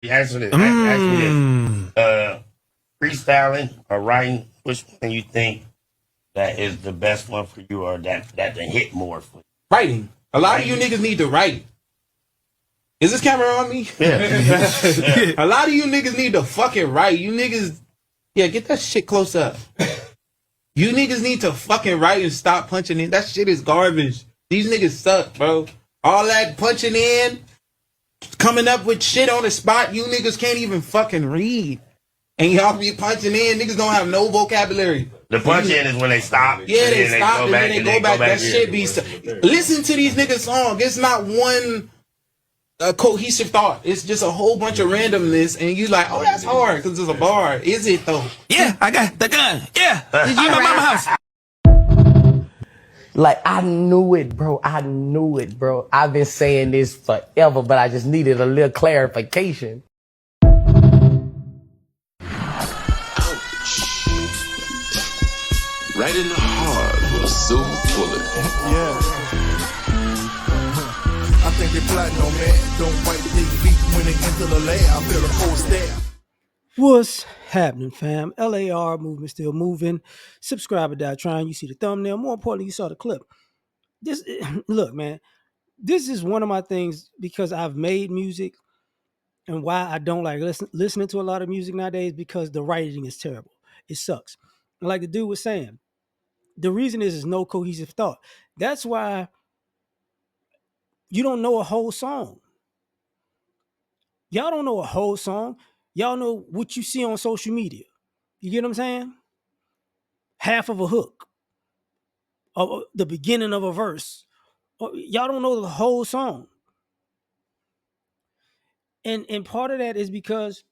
Answer this. Ask me this. Freestyling or writing, which one you think that is the best one for you, or that the hit more for you? Writing. A lot of you niggas need to write. Is this camera on me? Yeah. A lot of you niggas need to fucking write. You niggas, get that shit close up. You niggas need to fucking write and stop punching in. That shit is garbage. These niggas suck, bro. All that punching in, coming up with shit on the spot, you niggas can't even fucking read. And y'all be punching in, niggas don't have no vocabulary. The punch in is when they stop. Yeah, they stop and then they go back. That shit be... Listen to these niggas' songs. It's not one cohesive thought. It's just a whole bunch of randomness, and you like, oh, that's hard because it's a bar. Is it though? Yeah, I got the gun. Yeah, it's in my mama's house. Like, I knew it, bro. I've been saying this forever, but I just needed a little clarification. Right in the heart of a silver bullet. Yeah. I think they plotting on man. Don't wipe their feet when they enter the lab. I feel a cold stab. What's happening, fam? L.A.R. movement still moving. Subscribe or die trying. You see the thumbnail. More importantly, you saw the clip. Look, man. This is one of my things because I've made music, and why I don't like listening to a lot of music nowadays, because the writing is terrible. It sucks. And like the dude was saying, the reason is no cohesive thought. That's why you don't know a whole song. Y'all don't know a whole song. Y'all know what you see on social media. You get what I'm saying? Half of a hook, or the beginning of a verse. Y'all don't know the whole song. And part of that is because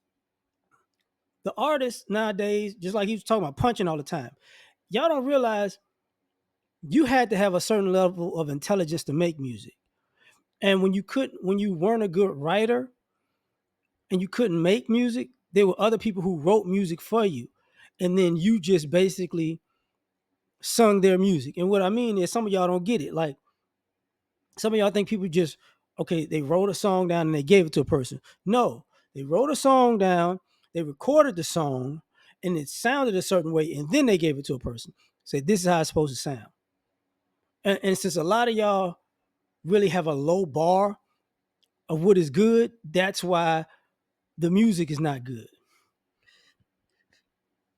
the artists nowadays, just like he was talking about punching all the time, y'all don't realize you had to have a certain level of intelligence to make music. And when you weren't a good writer and you couldn't make music, there were other people who wrote music for you. And then you just basically sung their music. And what I mean is, some of y'all don't get it. Like, some of y'all think people just, okay, they wrote a song down and they gave it to a person. No, they wrote a song down, they recorded the song, and it sounded a certain way, and then they gave it to a person. Say, this is how it's supposed to sound. And since a lot of y'all really have a low bar of what is good, that's why the music is not good.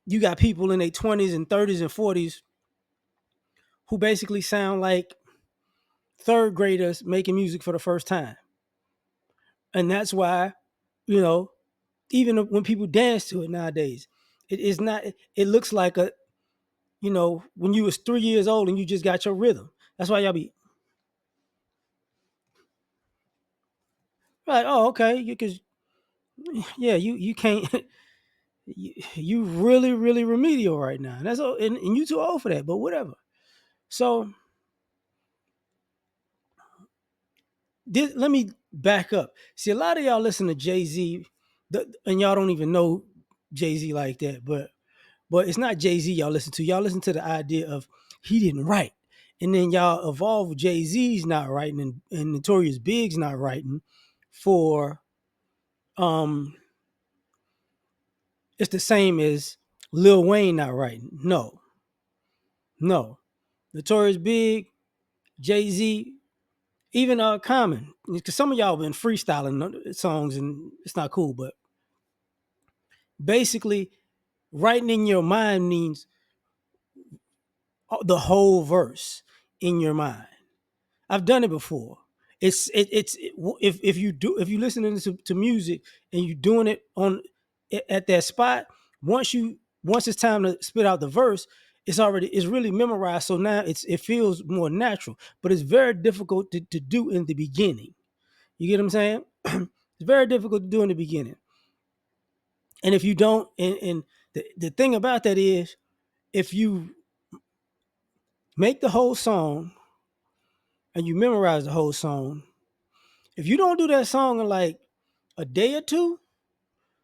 You got people in their 20s and 30s and 40s who basically sound like third graders making music for the first time. And that's why, even when people dance to it nowadays, it looks like when you was 3 years old and you just got your rhythm. That's why y'all be like, oh, okay, because you can't, you really, really remedial right now. And that's all, and you too old for that, but whatever. So let me back up. See, a lot of y'all listen to Jay-Z, and y'all don't even know Jay-Z like that, but it's not Jay-Z y'all listen to. Y'all listen to the idea of he didn't write. And then y'all evolve with Jay-Z's not writing and Notorious Big's not writing for it's the same as Lil Wayne not writing. No. Notorious Big, Jay-Z, even Common. Because some of y'all been freestyling songs and it's not cool, but basically writing in your mind means the whole verse in your mind. I've done it before. If you listening to music and you doing it at that spot, once it's time to spit out the verse, it's really memorized. So now it feels more natural, but it's very difficult to do in the beginning. You get what I'm saying? It's very difficult to do in the beginning. And if you don't, and the thing about that is, if you make the whole song and you memorize the whole song, if you don't do that song in like a day or two,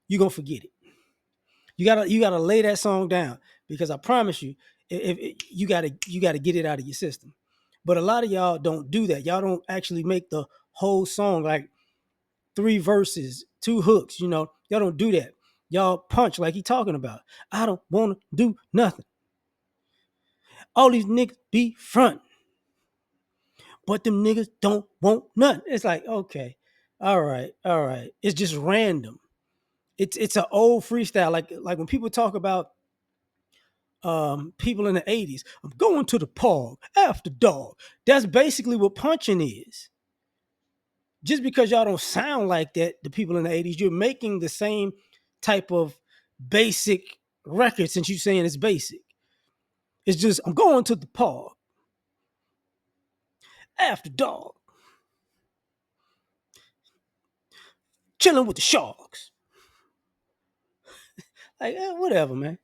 you're gonna forget it. You gotta lay that song down, because I promise you, if you gotta get it out of your system. But a lot of y'all don't do that. Y'all don't actually make the whole song. Like, 3 verses, 2 hooks. You know, y'all don't do that. Y'all punch like he talking about. I don't want to do nothing. All these niggas be front, but them niggas don't want nothing. It's like, okay, all right. It's just random. It's an old freestyle. Like when people talk about people in the 80s, I'm going to the park after dark. That's basically what punching is. Just because y'all don't sound like that, the people in the 80s, you're making the same type of basic record since you're saying it's basic. It's just, I'm going to the park after dark, chilling with the sharks. Like, whatever, man.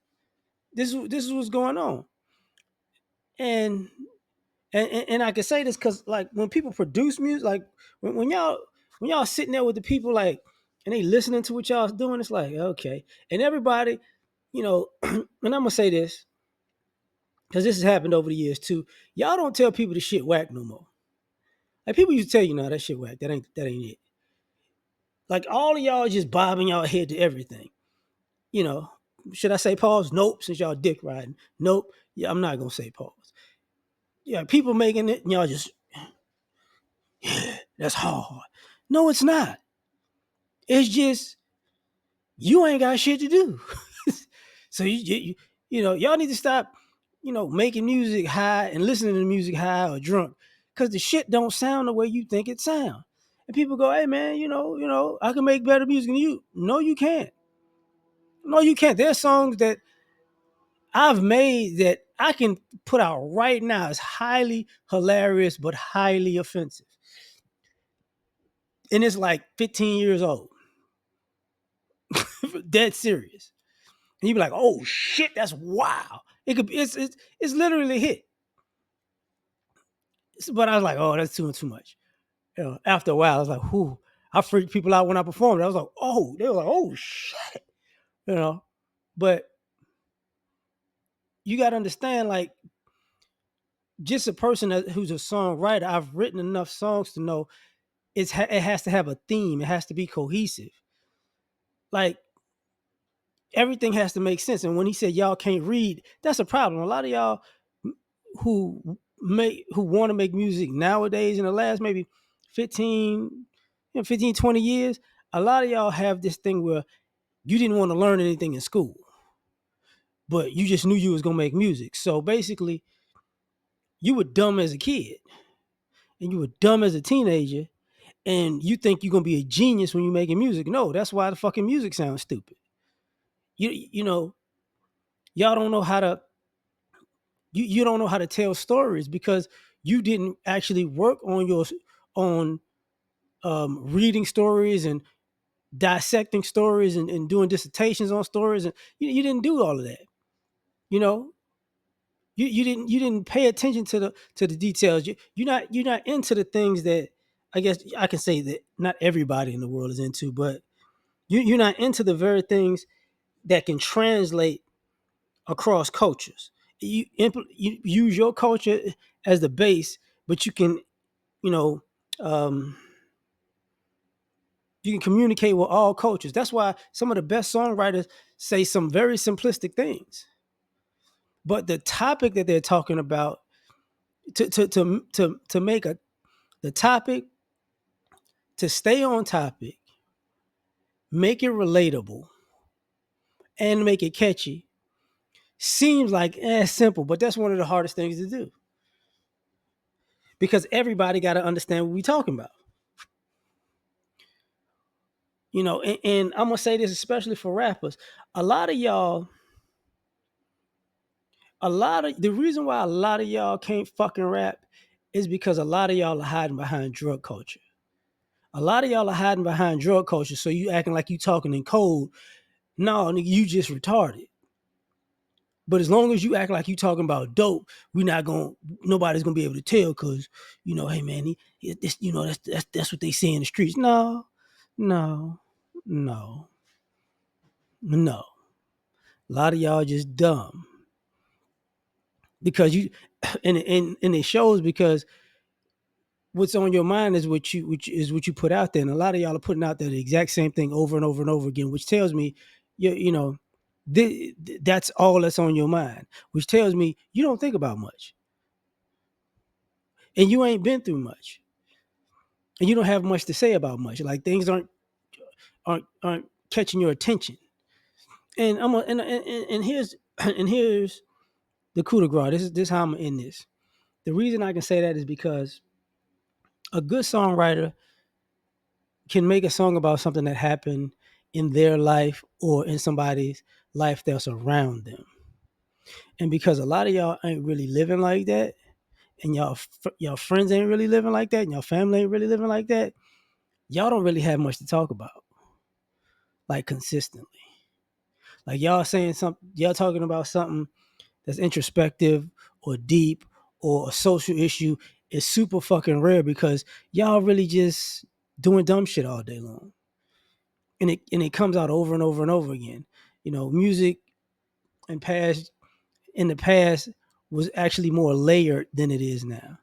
This is what's going on. And I can say this because, like, when people produce music, like when y'all sitting there with the people, like, and they listening to what y'all doing, it's like, okay. And everybody, you know, and I'm gonna say this because this has happened over the years too. Y'all don't tell people the shit whack no more. Like, people used to tell you, no, that shit whack. That ain't it. Like, all of y'all just bobbing y'all head to everything. You know, should I say pause? Nope. Since y'all dick riding, nope. Yeah, I'm not gonna say pause. Yeah, people making it, and y'all just, yeah, that's hard. No, it's not. It's just you ain't got shit to do. So you know, y'all need to stop, you know, making music high and listening to music high or drunk, because the shit don't sound the way you think it sound. And people go, hey man, you know, I can make better music than you. No, you can't. No, you can't. There's songs that I've made that I can put out right now. It's highly hilarious but highly offensive. And it's like 15 years old. Dead serious. And you be like, oh shit, that's wow. It could be, it's literally a hit. But I was like, oh, that's too much. You know, after a while, I was like, whoo. I freaked people out when I performed. I was like, oh, they were like, oh shit. You know, but you gotta understand, like, just a person who's a songwriter, I've written enough songs to know it has to have a theme. It has to be cohesive. Like, everything has to make sense. And when he said y'all can't read, that's a problem. A lot of y'all who want to make music nowadays in the last maybe 15, 20 years, a lot of y'all have this thing where you didn't want to learn anything in school, but you just knew you was gonna make music. So basically, you were dumb as a kid and you were dumb as a teenager, and you think you're gonna be a genius when you're making music. No, that's why the fucking music sounds stupid. You know, y'all don't know how to you don't know how to tell stories because you didn't actually work on your on reading stories and dissecting stories and doing dissertations on stories, and you didn't do all of that. You know, you didn't pay attention to the details. You're not into the things that, I guess I can say that not everybody in the world is into, but you're not into the very things that can translate across cultures. You use your culture as the base, but you can, you know, um, you can communicate with all cultures. That's why some of the best songwriters say some very simplistic things, but the topic that they're talking about, to make the topic, to stay on topic, make it relatable, and make it catchy, seems like simple, but that's one of the hardest things to do because everybody got to understand what we're talking about. You know, and I'm gonna say this especially for rappers. A lot of y'all, the reason why a lot of y'all can't fucking rap is because a lot of y'all are hiding behind drug culture. A lot of y'all are hiding behind drug culture, so you acting like you talking in code. No, nigga, you just retarded. But as long as you act like you talking about dope, nobody's gonna be able to tell because, you know, hey man, this, you know, that's what they say in the streets. No, no, no, no. A lot of y'all just dumb because you, and it shows because what's on your mind is what you put out there, and a lot of y'all are putting out there the exact same thing over and over and over again, which tells me you know that's all that's on your mind, which tells me you don't think about much and you ain't been through much and you don't have much to say about much. Like things aren't catching your attention. And and here's and here's the coup de grace. This is how I'm in this. The reason I can say that is because a good songwriter can make a song about something that happened in their life or in somebody's life that's around them. And because a lot of y'all ain't really living like that, and y'all friends ain't really living like that, and y'all family ain't really living like that, y'all don't really have much to talk about, like consistently. Like y'all talking about something that's introspective or deep or a social issue is super fucking rare because y'all really just doing dumb shit all day long. And it comes out over and over and over again. Music in the past was actually more layered than it is now.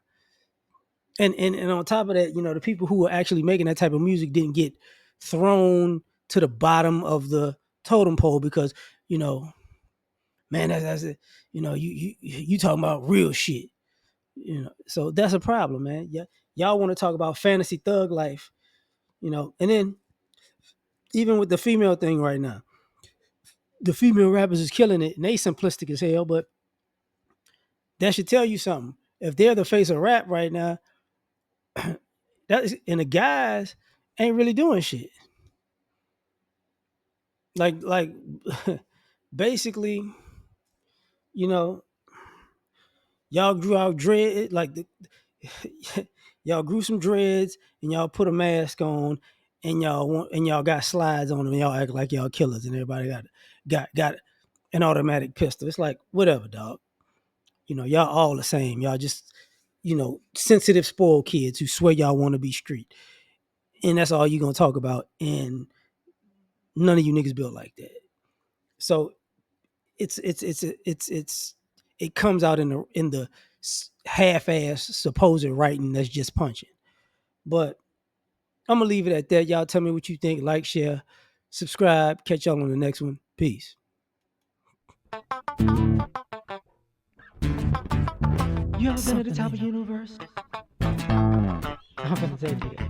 And on top of that, the people who were actually making that type of music didn't get thrown to the bottom of the totem pole because, man, that's it. You talking about real shit. So that's a problem, man. Yeah, y'all want to talk about fantasy thug life, and then even with the female thing right now, the female rappers is killing it and they simplistic as hell, but that should tell you something. If they're the face of rap right now, and the guys ain't really doing shit. Like basically, y'all grew out dread y'all grew some dreads and y'all put a mask on and y'all got slides on them and y'all act like y'all killers and everybody got an automatic pistol. It's like whatever, dog. Y'all all the same. Y'all just sensitive, spoiled kids who swear y'all want to be street, and that's all you gonna talk about. And none of you niggas built like that. So it comes out in the half-ass supposed writing that's just punching. But I'm gonna leave it at that. Y'all tell me what you think. Like, share, subscribe. Catch y'all on the next one. Peace. You ever been at the top of the universe? I'm gonna say it again.